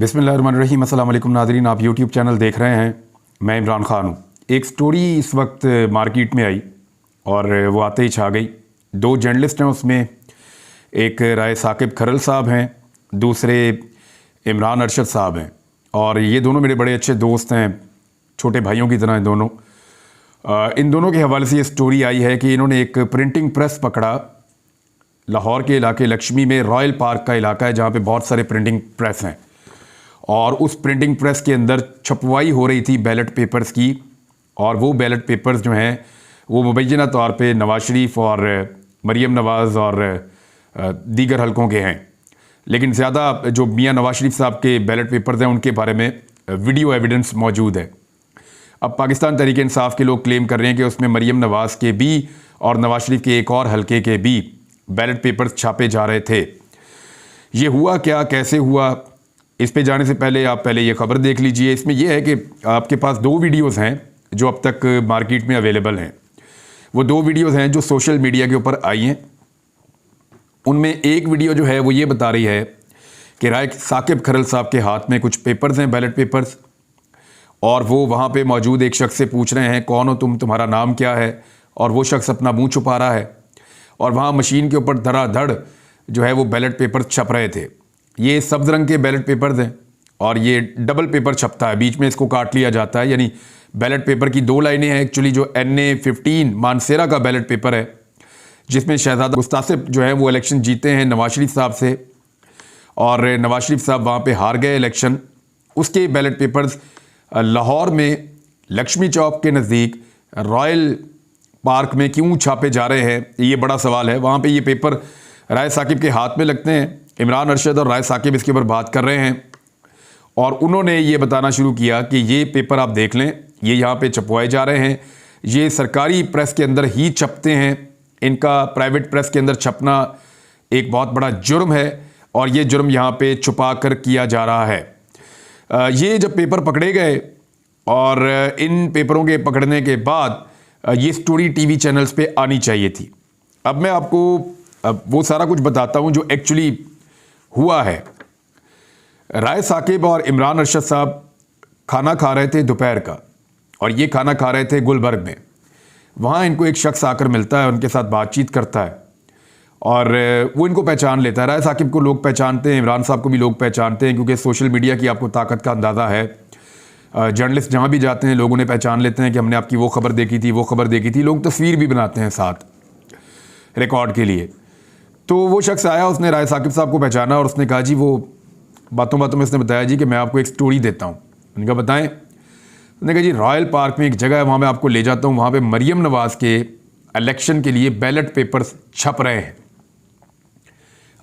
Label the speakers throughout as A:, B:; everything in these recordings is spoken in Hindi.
A: बिस्मिल्लाहिर्रहमानिर्रहीम। अस्सलाम वालेकुम नाज़रीन, आप यूट्यूब चैनल देख रहे हैं। मैं इमरान ख़ान हूँ। एक स्टोरी इस वक्त मार्केट में आई और वो आते ही छा गई। दो जर्नलिस्ट हैं उसमें, एक राय साकिब खरल साहब हैं, दूसरे इमरान अरशद साहब हैं। और ये दोनों मेरे बड़े अच्छे दोस्त हैं, छोटे भाइयों की तरह हैं दोनों। इन दोनों के हवाले से ये स्टोरी आई है कि इन्होंने एक प्रिंटिंग प्रेस पकड़ा। लाहौर के इलाके लक्ष्मी में रॉयल पार्क का इलाका है जहाँ पे बहुत सारे प्रिंटिंग प्रेस हैं, और उस प्रिंटिंग प्रेस के अंदर छपवाई हो रही थी बैलेट पेपर्स की। और वो बैलेट पेपर्स जो हैं वो मुबैना तौर पे नवाज शरीफ और मरीम नवाज़ और दीगर हलकों के हैं, लेकिन ज़्यादा जो मियाँ नवाज शरीफ साहब के बैलेट पेपर्स हैं उनके बारे में वीडियो एविडेंस मौजूद है। अब पाकिस्तान तहरीक इंसाफ के लोग क्लेम कर रहे हैं कि उसमें मरीम नवाज़ के भी और नवाज शरीफ के एक और हलके के भी बैलेट पेपर्स छापे जा रहे थे। ये हुआ क्या, कैसे हुआ, इस पे जाने से पहले आप पहले ये खबर देख लीजिए। इसमें यह है कि आपके पास दो वीडियोस हैं जो अब तक मार्केट में अवेलेबल हैं। वो दो वीडियोस हैं जो सोशल मीडिया के ऊपर आई हैं। उनमें एक वीडियो जो है वो ये बता रही है कि राय साकिब खरल साहब के हाथ में कुछ पेपर्स हैं, बैलेट पेपर्स, और वो वहाँ पे मौजूद एक शख्स से पूछ रहे हैं कौन हो तुम, तुम्हारा नाम क्या है, और वो शख्स अपना मुँह छुपा रहा है। और वहाँ मशीन के ऊपर धड़ाधड़ जो है वो बैलेट पेपर छप रहे थे। ये सब्ज़ रंग के बैलेट पेपर्स हैं और ये डबल पेपर छपता है, बीच में इसको काट लिया जाता है। यानी बैलेट पेपर की दो लाइनें हैं एक्चुअली। जो NA-15 मानसेरा का बैलेट पेपर है जिसमें शहजादा मुस्तासिब जो है वो इलेक्शन जीते हैं नवाज शरीफ साहब से, और नवाज शरीफ साहब वहाँ पे हार गए इलेक्शन। उसके बैलेट पेपर्स लाहौर में लक्ष्मी चौक के नज़दीक रॉयल पार्क में क्यों छापे जा रहे हैं, ये बड़ा सवाल है। वहाँ पे ये पेपर राय साकिब के हाथ में लगते हैं। इमरान अरशद और राय साकिब इसके ऊपर बात कर रहे हैं और उन्होंने ये बताना शुरू किया कि ये पेपर आप देख लें, ये यहाँ पे छपवाए जा रहे हैं, ये सरकारी प्रेस के अंदर ही छपते हैं, इनका प्राइवेट प्रेस के अंदर छपना एक बहुत बड़ा जुर्म है और ये जुर्म यहाँ पे छुपा कर किया जा रहा है। ये जब पेपर पकड़े गए और इन पेपरों के पकड़ने के बाद ये स्टोरी टीवी चैनल्स पे आनी चाहिए थी। अब मैं आपको वो सारा कुछ बताता हूँ जो एक्चुअली हुआ है। राय साकिब और इमरान अरशद साहब खाना खा रहे थे दोपहर का, और ये खाना खा रहे थे गुलबर्ग में। वहाँ इनको एक शख्स आकर मिलता है, उनके साथ बातचीत करता है और वो इनको पहचान लेता है। राय साकिब को लोग पहचानते हैं, इमरान साहब को भी लोग पहचानते हैं, क्योंकि सोशल मीडिया की आपको ताकत का अंदाज़ा है। जर्नलिस्ट जहाँ भी जाते हैं लोग उन्हें पहचान लेते हैं कि हमने आपकी वो खबर देखी थी, वो खबर देखी थी। लोग तस्वीर भी बनाते हैं साथ रिकॉर्ड के लिए। तो वो शख्स आया, उसने राय साकिब साहब को पहचाना और उसने कहा जी, वो बातों बातों में उसने बताया जी कि मैं आपको एक स्टोरी देता हूँ। उन्होंने कहा बताएं। उन्होंने कहा जी रॉयल पार्क में एक जगह है, वहाँ मैं आपको ले जाता हूँ, वहाँ पे मरीम नवाज़ के इलेक्शन के लिए बैलेट पेपर्स छप रहे हैं।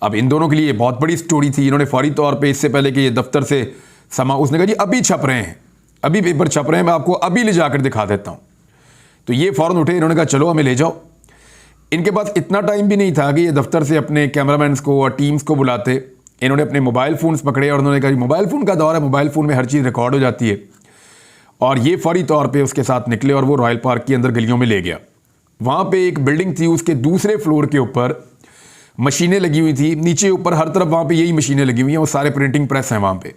A: अब इन दोनों के लिए बहुत बड़ी स्टोरी थी। इन्होंने फौरी तौर पर इससे पहले कि ये दफ्तर से उसने कहा जी अभी छप रहे हैं, अभी पेपर छप रहे हैं, मैं आपको अभी ले जाकर दिखा देता हूँ। तो ये फ़ौरन उठे, इन्होंने कहा चलो हमें ले जाओ। इनके पास इतना टाइम भी नहीं था कि ये दफ्तर से अपने कैमरामैन्स को और टीम्स को बुलाते। इन्होंने अपने मोबाइल फ़ोन्स पकड़े और उन्होंने कहा मोबाइल फ़ोन का दौर है, मोबाइल फ़ोन में हर चीज़ रिकॉर्ड हो जाती है। और ये फौरी तौर पे उसके साथ निकले और वो रॉयल पार्क के अंदर गलियों में ले गया। वहाँ पे एक बिल्डिंग थी, उसके दूसरे फ्लोर के ऊपर मशीनें लगी हुई थी, नीचे ऊपर हर तरफ वहाँ पर यही मशीनें लगी हुई हैं, वो सारे प्रिंटिंग प्रेस हैं वहाँ पर।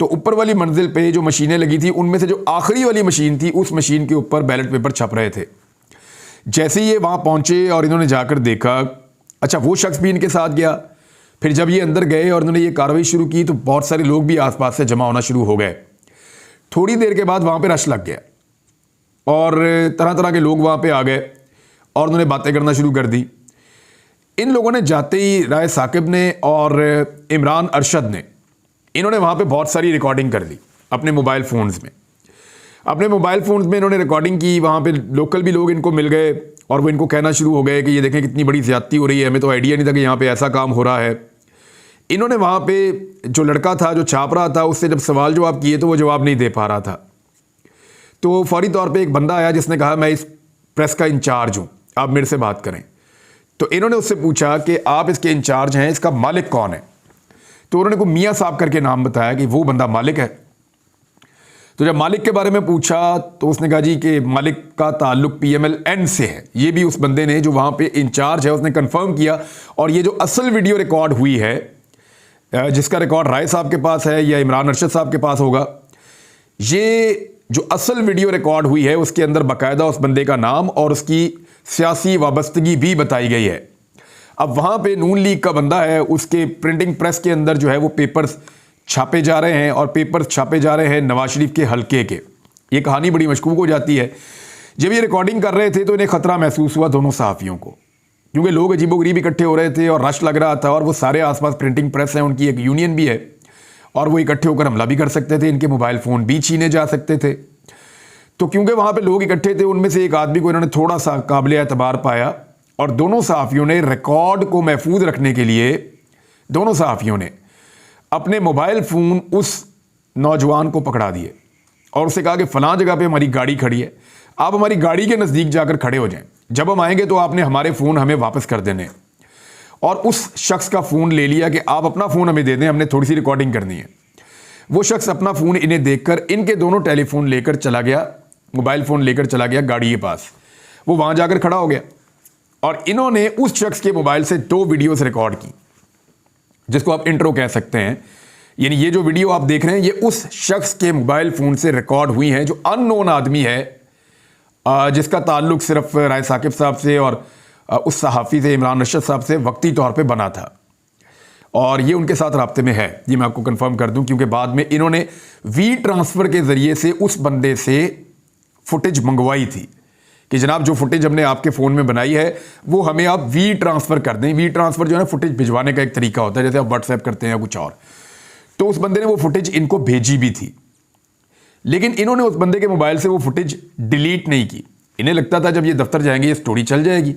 A: तो ऊपर वाली मंजिल पे जो मशीनें लगी थी उनमें से जो आखिरी वाली मशीन थी, उस मशीन के ऊपर बैलेट पेपर छप रहे थे। जैसे ही ये वहाँ पहुँचे और इन्होंने जाकर देखा, अच्छा वो शख्स भी इनके साथ गया। फिर जब ये अंदर गए और इन्होंने ये कार्रवाई शुरू की तो बहुत सारे लोग भी आसपास से जमा होना शुरू हो गए। थोड़ी देर के बाद वहाँ पे रश लग गया और तरह तरह के लोग वहाँ पे आ गए और उन्होंने बातें करना शुरू कर दी। इन लोगों ने जाते ही राय साकिब ने और इमरान अरशद ने, इन्होंने वहाँ पे बहुत सारी रिकॉर्डिंग कर ली अपने मोबाइल फ़ोन्स में। अपने मोबाइल फ़ोन्स में इन्होंने रिकॉर्डिंग की। वहाँ पे लोकल भी लोग इनको मिल गए और वो इनको कहना शुरू हो गए कि ये देखें कितनी बड़ी ज़्यादती हो रही है, हमें तो आइडिया नहीं था कि यहाँ पे ऐसा काम हो रहा है। इन्होंने वहाँ पे जो लड़का था जो छाप रहा था उससे जब सवाल जवाब किए तो वो जवाब नहीं दे पा रहा था। तो फौरी तौर पे एक बंदा आया जिसने कहा मैं इस प्रेस का इंचार्ज हूँ, आप मेरे से बात करें। तो इन्होंने उससे पूछा कि आप इसके इंचार्ज हैं, इसका मालिक कौन है? तो उन्होंने को मियाँ साहब करके नाम बताया कि वो बंदा मालिक है। तो जब मालिक के बारे में पूछा तो उसने कहा जी कि मालिक का ताल्लुक PMLN से है। ये भी उस बंदे ने जो वहाँ पे इंचार्ज है उसने कंफर्म किया। और ये जो असल वीडियो रिकॉर्ड हुई है जिसका रिकॉर्ड राय साहब के पास है या इमरान अरशद साहब के पास होगा। ये जो असल वीडियो रिकॉर्ड हुई है उसके अंदर बाकायदा उस बंदे का नाम और उसकी सियासी वाबस्तगी भी बताई गई है। अब वहाँ पे नून लीग का बंदा है, उसके प्रिंटिंग प्रेस के अंदर जो है वो पेपर्स छापे जा रहे हैं और पेपर्स छापे जा रहे हैं नवाज शरीफ के हल्के के। ये कहानी बड़ी मशकूक हो जाती है। जब ये रिकॉर्डिंग कर रहे थे तो इन्हें खतरा महसूस हुआ दोनों सहाफ़ियों को, क्योंकि लोग अजीबोगरीब इकट्ठे हो रहे थे और रश लग रहा था और वो सारे आसपास प्रिंटिंग प्रेस हैं, उनकी एक यूनियन भी है और वो इकट्ठे होकर हमला भी कर सकते थे, इनके मोबाइल फ़ोन भी छीने जा सकते थे। तो क्योंकि वहाँ पे लोग इकट्ठे थे, उनमें से एक आदमी को इन्होंने थोड़ा सा काबिल एतबार पाया और दोनों सहाफ़ियों ने रिकॉर्ड को महफूज रखने के लिए दोनों सहाफ़ियों ने अपने मोबाइल फ़ोन उस नौजवान को पकड़ा दिए और उससे कहा कि फ़लाँ जगह पे हमारी गाड़ी खड़ी है, आप हमारी गाड़ी के नज़दीक जाकर खड़े हो जाएं, जब हम आएंगे तो आपने हमारे फ़ोन हमें वापस कर देने। और उस शख्स का फ़ोन ले लिया कि आप अपना फ़ोन हमें दे दें, हमने थोड़ी सी रिकॉर्डिंग करनी है। वो शख्स अपना फ़ोन इन्हें देखकर इनके दोनों टेलीफोन लेकर चला गया, मोबाइल फ़ोन लेकर चला गया गाड़ी के पास। वो वहाँ जाकर खड़ा हो गया और इन्होंने उस शख्स के मोबाइल से 2 वीडियोस रिकॉर्ड की, जिसको आप इंट्रो कह सकते हैं। यानी ये जो वीडियो आप देख रहे हैं ये उस शख्स के मोबाइल फ़ोन से रिकॉर्ड हुई हैं जो अननोन आदमी है, जिसका ताल्लुक सिर्फ राय साकिब साहब से और उस सहाफ़ी से इमरान अरशद साहब से वक्ती तौर पे बना था और ये उनके साथ राब्ते में है। ये मैं आपको कंफर्म कर दूं क्योंकि बाद में इन्होंने वी ट्रांसफ़र के ज़रिए से उस बंदे से फुटेज मंगवाई थी कि जनाब जो फुटेज हमने आपके फ़ोन में बनाई है वो हमें आप वी ट्रांसफ़र कर दें। वी ट्रांसफ़र जो है ना फुटेज भिजवाने का एक तरीका होता है, जैसे आप व्हाट्सएप करते हैं या कुछ और। तो उस बंदे ने वो फुटेज इनको भेजी भी थी, लेकिन इन्होंने उस बंदे के मोबाइल से वो फुटेज डिलीट नहीं की। इन्हें लगता था जब ये दफ्तर जाएंगे ये स्टोरी चल जाएगी।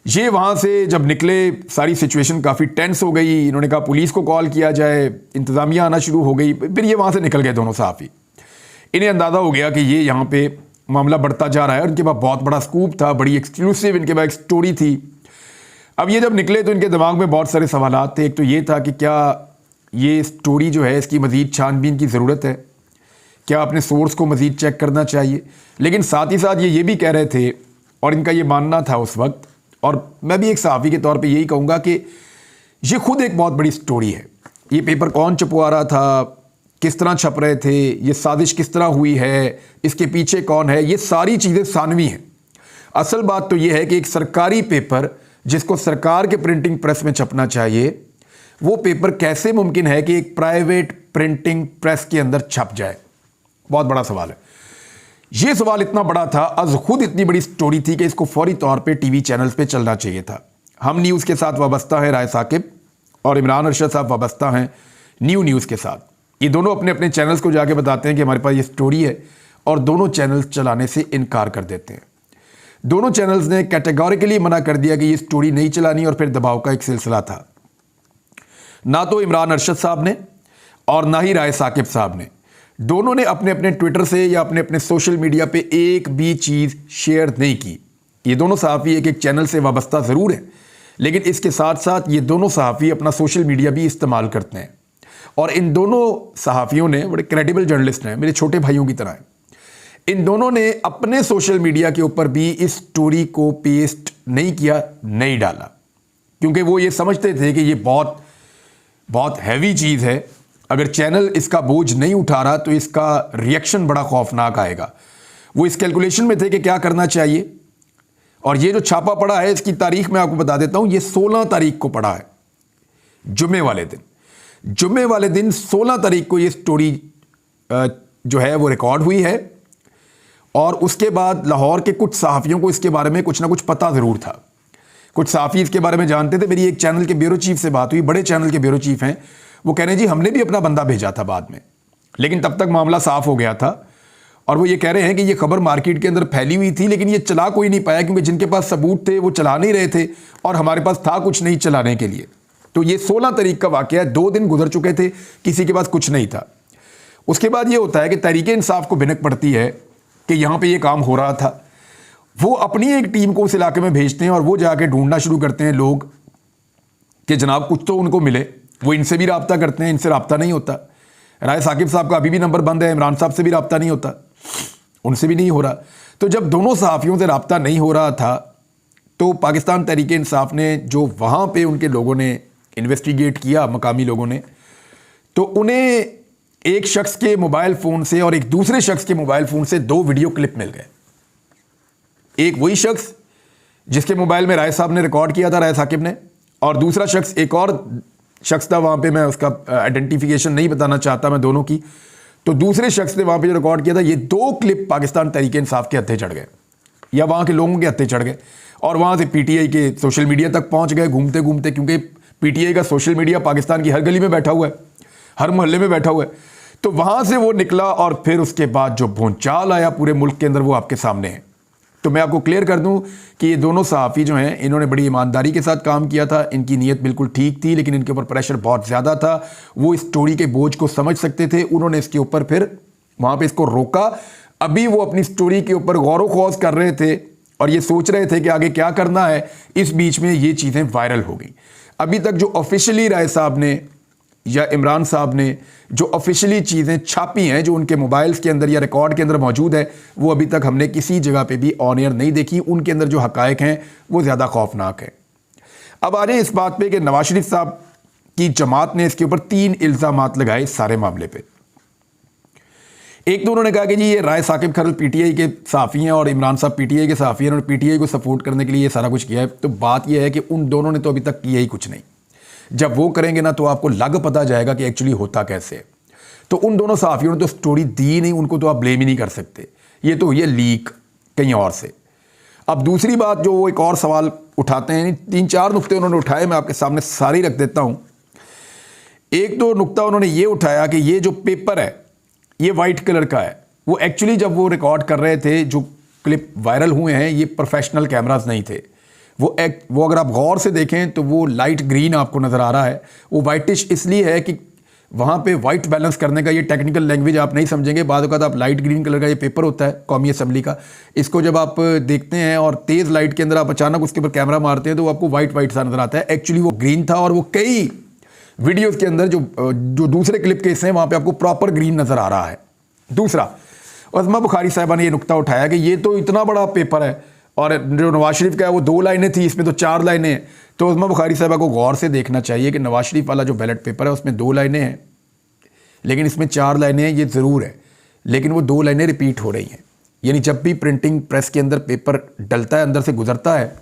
A: ये वहाँ से जब निकले सारी सिचुएशन काफ़ी टेंस हो गई। इन्होंने कहा पुलिस को कॉल किया जाए, इंतज़ामिया आना शुरू हो गई। फिर ये वहाँ से निकल गए दोनों सहाफ़ी। इन्हें अंदाज़ा हो गया कि ये यहाँ पे मामला बढ़ता जा रहा है और इनके पास बहुत बड़ा स्कूप था, बड़ी एक्सक्लूसिव इनके पास एक स्टोरी थी। अब ये जब निकले तो इनके दिमाग में बहुत सारे सवालात थे। एक तो ये था कि क्या ये स्टोरी जो है इसकी मज़ीद छानबीन की ज़रूरत है, क्या अपने सोर्स को मज़ीद चेक करना चाहिए। लेकिन साथ ही साथ ये भी कह रहे थे और इनका ये मानना था उस वक्त, और मैं भी एक सहाफ़ी के तौर पे यही कहूँगा कि ये खुद एक बहुत बड़ी स्टोरी है। ये पेपर कौन छपवा रहा था, किस तरह छप रहे थे, ये साजिश किस तरह हुई है, इसके पीछे कौन है, ये सारी चीज़ें सानवी हैं। असल बात तो ये है कि एक सरकारी पेपर जिसको सरकार के प्रिंटिंग प्रेस में छपना चाहिए, वो पेपर कैसे मुमकिन है कि एक प्राइवेट प्रिंटिंग प्रेस के अंदर छप जाए। बहुत बड़ा सवाल है। ये सवाल इतना बड़ा था, अज खुद इतनी बड़ी स्टोरी थी कि इसको फौरी तौर पे टीवी चैनल्स पे चलना चाहिए था। हम न्यूज़ के साथ वाबस्ता है राय साकिब और इमरान अरशद साहब वाबस्ता हैं न्यूज़ के साथ। ये दोनों अपने अपने चैनल्स को जाके बताते हैं कि हमारे पास ये स्टोरी है और दोनों चैनल्स चलाने से इनकार कर देते हैं। दोनों चैनल्स ने कैटेगोरिकली मना कर दिया कि ये स्टोरी नहीं चलानी और फिर दबाव का एक सिलसिला था। ना तो इमरान अरशद साहब ने और ना ही राय साकिब साहब ने, दोनों ने अपने अपने ट्विटर से या अपने अपने सोशल मीडिया पे एक भी चीज़ शेयर नहीं की। ये दोनों सहाफ़ी एक चैनल से वाबस्ता ज़रूर है, लेकिन इसके साथ साथ ये दोनों सहाफ़ी अपना सोशल मीडिया भी इस्तेमाल करते हैं और इन दोनों सहाफ़ियों ने, बड़े क्रेडिबल जर्नलिस्ट हैं, मेरे छोटे भाइयों की तरह हैं, इन दोनों ने अपने सोशल मीडिया के ऊपर भी इस स्टोरी को पेस्ट नहीं किया, नहीं डाला, क्योंकि वो ये समझते थे कि ये बहुत बहुत हैवी चीज़ है। अगर चैनल इसका बोझ नहीं उठा रहा तो इसका रिएक्शन बड़ा खौफनाक आएगा। वो इस कैलकुलेशन में थे कि क्या करना चाहिए। और ये जो छापा पड़ा है इसकी तारीख मैं आपको बता देता हूँ, ये 16 तारीख को पड़ा है, जुम्मे वाले दिन। जुम्मे वाले दिन 16 तारीख को ये स्टोरी जो है वो रिकॉर्ड हुई है और उसके बाद लाहौर के कुछ सहाफ़ियों को इसके बारे में कुछ ना कुछ पता ज़रूर था। कुछ सहाफ़ी इसके बारे में जानते थे। मेरी एक चैनल के ब्यूरो चीफ से बात हुई, बड़े चैनल के ब्यूरो चीफ हैं, वो कह रहे हैं जी हमने भी अपना बंदा भेजा था बाद में, लेकिन तब तक मामला साफ़ हो गया था। और वो ये कह रहे हैं कि ये खबर मार्केट के अंदर फैली हुई थी, लेकिन ये चला कोई नहीं पाया क्योंकि जिनके पास सबूत थे वो चला नहीं रहे थे और हमारे पास था कुछ नहीं चलाने के लिए। तो ये 16 तारीख का वाक़या है, 2 दिन गुजर चुके थे, किसी के पास कुछ नहीं था। उसके बाद ये होता है कि तहरीक-ए-इंसाफ को भिनक पड़ती है कि यहाँ पे ये काम हो रहा था। वो अपनी एक टीम को उस इलाके में भेजते हैं और वो जाके ढूंढना शुरू करते हैं लोग कि जनाब कुछ तो उनको मिले। वो इनसे भी रब्ता करते हैं, इनसे रब्ता नहीं होता। राय साकिब साहब का अभी भी नंबर बंद है, इमरान साहब से भी रब्ता नहीं होता, उनसे भी नहीं हो रहा। तो जब दोनों सहाफ़ियों से रब्ता नहीं हो रहा था तो पाकिस्तान तहरीक-ए-इंसाफ ने, जो वहाँ पे उनके लोगों ने इन्वेस्टिगेट किया मकामी लोगों ने, तो उन्हें एक शख्स के मोबाइल फ़ोन से और एक दूसरे शख्स के मोबाइल फ़ोन से 2 वीडियो क्लिप मिल गए। एक वही शख्स जिसके मोबाइल में राय साहब ने रिकॉर्ड किया था, राय साकिब ने, और दूसरा शख्स एक और शख्स था, वहाँ पे मैं उसका आइडेंटिफिकेशन नहीं बताना चाहता मैं दोनों की। तो दूसरे शख्स ने वहाँ पे जो रिकॉर्ड किया था, ये 2 क्लिप पाकिस्तान तहरीक इंसाफ के हत्थे चढ़ गए या वहाँ के लोगों के हत्थे चढ़ गए और वहाँ से पीटीआई के सोशल मीडिया तक पहुँच गए घूमते घूमते, क्योंकि पीटीआई का सोशल मीडिया पाकिस्तान की हर गली में बैठा हुआ है, हर मोहल्ले में बैठा हुआ है। तो वहाँ से वो निकला और फिर उसके बाद जो भूचाल आया पूरे मुल्क के अंदर वो आपके सामने है। तो मैं आपको क्लियर कर दूं कि ये दोनों सहाफ़ी जो हैं, इन्होंने बड़ी ईमानदारी के साथ काम किया था, इनकी नीयत बिल्कुल ठीक थी, लेकिन इनके ऊपर प्रेशर बहुत ज़्यादा था। वो इस स्टोरी के बोझ को समझ सकते थे, उन्होंने इसके ऊपर फिर वहाँ पे इसको रोका। अभी वो अपनी स्टोरी के ऊपर गौर व खौज कर रहे थे और ये सोच रहे थे कि आगे क्या करना है। इस बीच में ये चीज़ें वायरल हो गई। अभी तक जो ऑफिशियली राय साहब ने या इमरान साहब ने जो ऑफिशियली चीज़ें छापी हैं, जो उनके मोबाइल्स के अंदर या रिकॉर्ड के अंदर मौजूद है, वो अभी तक हमने किसी जगह पे भी ऑन एयर नहीं देखी। उनके अंदर जो हकायक हैं वो ज़्यादा खौफनाक है। अब आ जाए इस बात पे कि नवाज शरीफ साहब की जमात ने इसके ऊपर 3 इल्ज़ामात लगाए इस सारे मामले पे। एक तो उन्होंने कहा कि जी ये राय साकिब खरल पीटीआई के सहाफ़ी हैं और इमरान साहब पीटीआई के सहाफ़ी हैं, उन्होंने पीटीआई को सपोर्ट करने के लिए ये सारा कुछ किया है। तो बात यह है कि उन दोनों ने तो अभी तक किया ही कुछ नहीं। जब वो करेंगे ना तो आपको लग पता जाएगा कि एक्चुअली होता कैसे है। तो उन दोनों सहाफ़ियों ने तो स्टोरी दी नहीं, उनको तो आप ब्लेम ही नहीं कर सकते। ये तो ये लीक कहीं और से। अब दूसरी बात जो वो एक और सवाल उठाते हैं, 3-4 नुक्ते उन्होंने उठाए, मैं आपके सामने सारी रख देता हूँ। एक तो नुक्ता उन्होंने ये उठाया कि ये जो पेपर है ये वाइट कलर का है। वो एक्चुअली जब वो रिकॉर्ड कर रहे थे, जो क्लिप वायरल हुए हैं, ये प्रोफेशनल कैमरास नहीं थे। वो अगर आप गौर से देखें तो वो लाइट ग्रीन आपको नज़र आ रहा है। वो वाइटिश इसलिए है कि वहाँ पे वाइट बैलेंस करने का, ये टेक्निकल लैंग्वेज आप नहीं समझेंगे, बाद वक़्त आप लाइट ग्रीन कलर का ये पेपर होता है कौमी असम्बली का, इसको जब आप देखते हैं और तेज़ लाइट के अंदर आप अचानक उसके ऊपर कैमरा मारते हैं तो वो आपको वाइट सा नज़र आता है। एक्चुअली वो ग्रीन था और वो कई वीडियोज़ के अंदर जो दूसरे क्लिप के हिस्से हैं वहाँ पर आपको प्रॉपर ग्रीन नज़र आ रहा है। दूसरा, उस्मा बुखारी साहिबा ने ये नुक्ता उठाया कि ये तो इतना बड़ा पेपर है और जो नवाज शरीफ का है वो 2 लाइनें थी, इसमें तो 4 लाइनें हैं। तो उस्मा बुखारी साहिबा को गौर से देखना चाहिए कि नवाज शरीफ वाला जो बैलेट पेपर है उसमें 2 लाइनें हैं, लेकिन इसमें 4 लाइनें हैं। ये ज़रूर है, लेकिन वो 2 लाइनें रिपीट हो रही हैं। यानी जब भी प्रिंटिंग प्रेस के अंदर पेपर डलता है, अंदर से गुजरता है,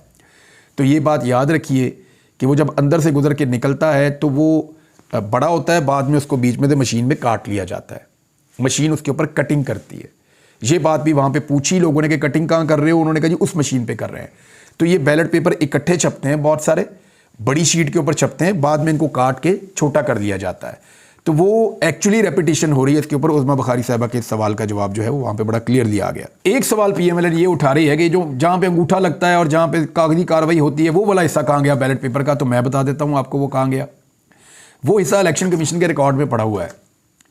A: तो ये बात याद रखिए कि वो जब अंदर से गुजर के निकलता है तो वो बड़ा होता है, बाद में उसको बीच में से मशीन में काट लिया जाता है, मशीन उसके ऊपर कटिंग करती है। ये बात भी वहाँ पे पूछी लोगों ने कि कटिंग कहाँ कर रहे हो, उन्होंने कहा जी उस मशीन पे कर रहे हैं। तो ये बैलेट पेपर इकट्ठे छपते हैं, बहुत सारे बड़ी शीट के ऊपर छपते हैं, बाद में इनको काट के छोटा कर दिया जाता है। तो वो एक्चुअली रेपिटेशन हो रही है इसके ऊपर। उस्मा बुखारी साहिबा के सवाल का जवाब जो है वो वहाँ पे बड़ा क्लियरली आ गया। एक सवाल पीएमएल ये उठा रही है कि जो जहाँ पे अंगूठा लगता है और जहाँ पे कागजी कार्रवाई होती है वो वाला हिस्सा कहाँ गया बैलेट पेपर का। तो मैं बता देता हूँ आपको वो कहाँ गया। वो हिस्सा इलेक्शन कमीशन के रिकॉर्ड में पड़ा हुआ है।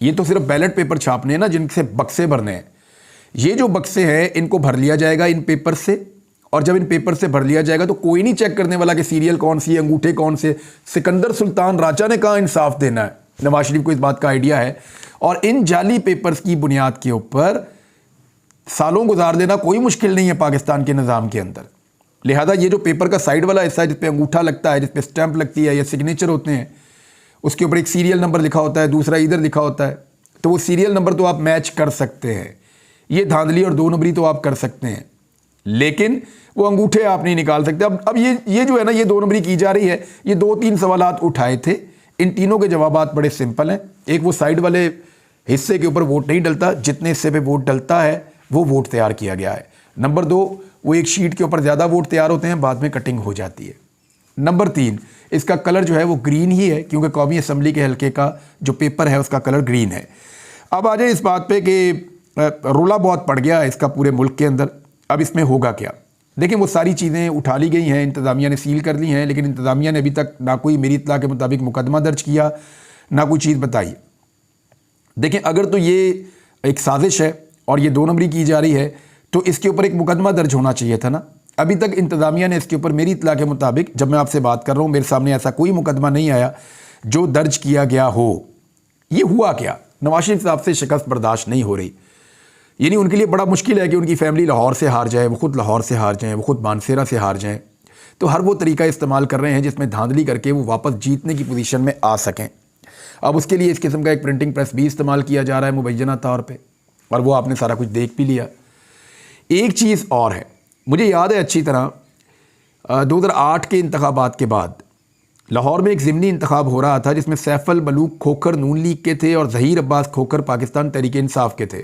A: ये तो सिर्फ बैलेट पेपर छापने हैं ना, जिनसे बक्से भरने हैं। ये जो बक्से हैं इनको भर लिया जाएगा इन पेपर से, और जब इन पेपर से भर लिया जाएगा तो कोई नहीं चेक करने वाला कि सीरियल कौन सी है, अंगूठे कौन से। सिकंदर सुल्तान राजा ने कहाँ इंसाफ देना है, नवाज शरीफ को इस बात का आइडिया है। और इन जाली पेपर्स की बुनियाद के ऊपर सालों गुजार देना कोई मुश्किल नहीं है पाकिस्तान के निज़ाम के अंदर। लिहाजा ये जो पेपर का साइड वाला हिस्सा है जिस पे अंगूठा लगता है, जिस पे स्टैंप लगती है या सिग्नेचर होते हैं, उसके ऊपर एक सीरियल नंबर लिखा होता है, दूसरा इधर लिखा होता है। तो वो सीरियल नंबर तो आप मैच कर सकते हैं, ये धांधली और 2 नंबरी तो आप कर सकते हैं, लेकिन वो अंगूठे आप नहीं निकाल सकते। अब ये जो है ना, ये 2 नंबरी की जा रही है। ये 2-3 सवालात उठाए थे, इन तीनों के जवाबात बड़े सिंपल हैं। एक, वो साइड वाले हिस्से के ऊपर वोट नहीं डलता, जितने हिस्से पे वोट डलता है वो वोट तैयार किया गया है। नंबर 2, वो एक शीट के ऊपर ज़्यादा वोट तैयार होते हैं, बाद में कटिंग हो जाती है। नंबर 3, इसका कलर जो है वो ग्रीन ही है, क्योंकि कौमी असम्बली के हल्के का जो पेपर है उसका कलर ग्रीन है। अब आ जाए इस बात पे कि रोला बहुत पड़ गया है इसका पूरे मुल्क के अंदर। अब इसमें होगा क्या? देखिए, वो सारी चीज़ें उठा ली गई हैं, इंतज़ामिया ने सील कर ली हैं, लेकिन इंतज़ामिया ने अभी तक ना कोई मेरी इत्तला के मुताबिक मुकदमा दर्ज किया, ना कोई चीज़ बताई। देखिए, अगर तो ये एक साजिश है और ये 2 नंबरी की जा रही है तो इसके ऊपर एक मुकदमा दर्ज होना चाहिए था ना। अभी तक इंतज़ामिया ने इसके ऊपर मेरी इत्तला के मुताबिक, जब मैं आपसे बात कर रहा हूँ, मेरे सामने ऐसा कोई मुकदमा नहीं आया जो दर्ज किया गया हो। ये हुआ क्या? नवाज शरीफ साहब से शिकस्त बर्दाश्त नहीं हो रही। यानी उनके लिए बड़ा मुश्किल है कि उनकी फैमिली लाहौर से हार जाए, वो खुद लाहौर से हार जाएँ, वो खुद मानसेरा से हार जाएँ, तो हर वो तरीका इस्तेमाल कर रहे हैं जिसमें धांधली करके वो वापस जीतने की पोजीशन में आ सकें। अब उसके लिए इस किस्म का एक प्रिंटिंग प्रेस भी इस्तेमाल किया जा रहा है मुबैना तौर पे, और वो आपने सारा कुछ देख भी लिया। एक चीज़ और है, मुझे याद है अच्छी तरह 2008 के इंतखाबात के बाद लाहौर में एक ज़िमनी इंतखाब हो रहा था जिसमें सैफल मलूक खोखर नून लीग के थे और ज़हीर अब्बास खोखर पाकिस्तान तहरीक इंसाफ के थे।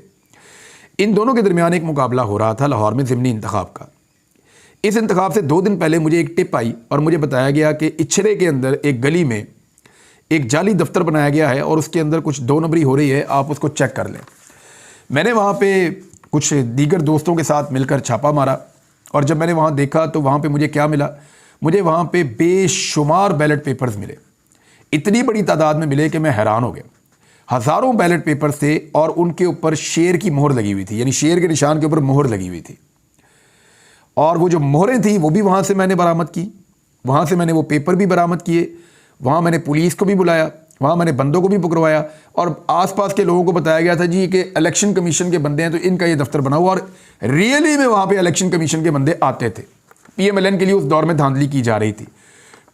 A: इन दोनों के दरमियान एक मुकाबला हो रहा था लाहौर में ज़िमनी इंतखाब का। इस इंतखाब से 2 दिन पहले मुझे एक टिप आई और मुझे बताया गया कि इच्छरे के अंदर एक गली में एक जाली दफ्तर बनाया गया है और उसके अंदर कुछ 2 नंबरी हो रही है, आप उसको चेक कर लें। मैंने वहाँ पे कुछ दीगर दोस्तों के साथ मिलकर छापा मारा और जब मैंने वहाँ देखा तो वहाँ पे मुझे क्या मिला, मुझे वहाँ पे बेशुमार बैलेट पेपर्स मिले। इतनी बड़ी तादाद में मिले कि मैं हैरान हो गया। हज़ारों बैलेट पेपर्स थे और उनके ऊपर शेर की मोहर लगी हुई थी, यानी शेर के निशान के ऊपर मोहर लगी हुई थी। और वो जो मोहरें थी वो भी वहाँ से मैंने बरामद की, वहाँ से मैंने वो पेपर भी बरामद किए, वहाँ मैंने पुलिस को भी बुलाया, वहाँ मैंने बंदों को भी पकड़वाया और आसपास के लोगों को बताया गया था जी कि इलेक्शन कमीशन के बंदे हैं तो इनका ये दफ्तर बना हुआ। और रियली में वहाँ पे इलेक्शन कमीशन के बंदे आते थे। PMLN के लिए उस दौर में धांधली की जा रही थी।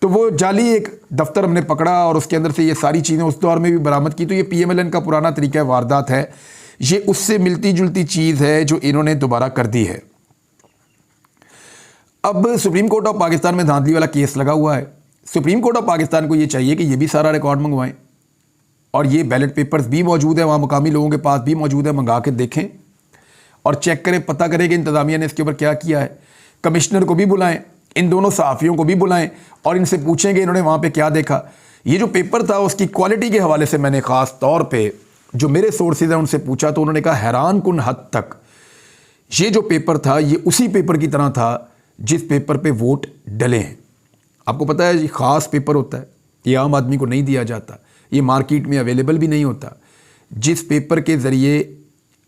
A: तो वो जाली एक दफ्तर हमने पकड़ा और उसके अंदर से ये सारी चीज़ें उस दौर में भी बरामद की। तो ये PMLN का पुराना तरीका वारदात है, ये उससे मिलती जुलती चीज़ है जो इन्होंने दोबारा कर दी है। अब सुप्रीम कोर्ट ऑफ पाकिस्तान में धांधली वाला केस लगा हुआ है। सुप्रीम कोर्ट ऑफ पाकिस्तान को ये चाहिए कि ये भी सारा रिकॉर्ड मंगवाएं और ये बैलेट पेपर्स भी मौजूद है, वहाँ मुकामी लोगों के पास भी मौजूद है, मंगा के देखें और चेक करें, पता करें कि इंतज़ामिया ने इसके ऊपर क्या किया है। कमिश्नर को भी बुलाएं, इन दोनों सहाफ़ियों को भी बुलाएं और इनसे पूछें कि इन्होंने वहाँ पे क्या देखा। ये जो पेपर था उसकी क्वालिटी के हवाले से मैंने ख़ास तौर पे जो मेरे सोर्सेज हैं उनसे पूछा तो उन्होंने कहा हैरान कुन हद तक ये जो पेपर था ये उसी पेपर की तरह था जिस पेपर पे वोट डले हैं। आपको पता है ये ख़ास पेपर होता है, ये आम आदमी को नहीं दिया जाता, ये मार्केट में अवेलेबल भी नहीं होता। जिस पेपर के ज़रिए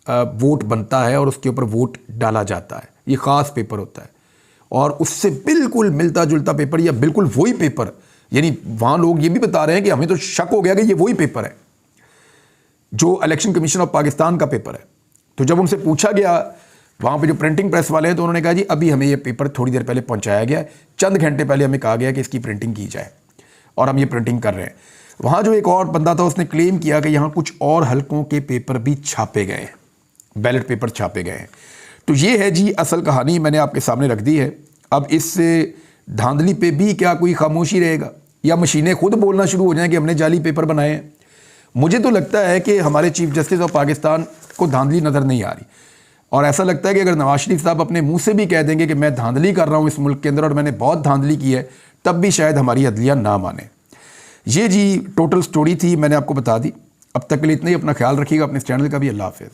A: वोट बनता है और उसके ऊपर वोट डाला जाता है, ये ख़ास पेपर होता है और उससे बिल्कुल मिलता जुलता पेपर या बिल्कुल वही पेपर, यानी वहाँ लोग ये भी बता रहे हैं कि हमें तो शक हो गया कि ये वही पेपर है जो इलेक्शन कमीशन ऑफ पाकिस्तान का पेपर है। तो जब उनसे पूछा गया वहाँ पे जो प्रिंटिंग प्रेस वाले हैं तो उन्होंने कहा जी अभी हमें ये पेपर थोड़ी देर पहले पहुँचाया गया है, चंद घंटे पहले हमें कहा गया कि इसकी प्रिंटिंग की जाए और हम ये प्रिंटिंग कर रहे हैं। वहाँ जो एक और बंदा था उसने क्लेम किया कि यहाँ कुछ और हलकों के पेपर भी छापे गए हैं, बैलेट पेपर छापे गए हैं। तो ये है जी असल कहानी, मैंने आपके सामने रख दी है। अब इस धांधली पे भी क्या कोई खामोशी रहेगा या मशीनें खुद बोलना शुरू हो जाएं कि हमने जाली पेपर बनाए हैं? मुझे तो लगता है कि हमारे चीफ जस्टिस ऑफ पाकिस्तान को धांधली नज़र नहीं आ रही और ऐसा लगता है कि अगर नवाज शरीफ साहब अपने मुंह से भी कह देंगे कि मैं धांधली कर रहा हूँ इस मुल्क के अंदर और मैंने बहुत धांधली की है, तब भी शायद हमारी अदलिया ना माने। ये जी टोटल स्टोरी थी, मैंने आपको बता दी। अब तक के लिए इतना ही, अपना ख्याल रखिएगा, अपने इस चैनल का भी। अल्लाह हाफ़िज़।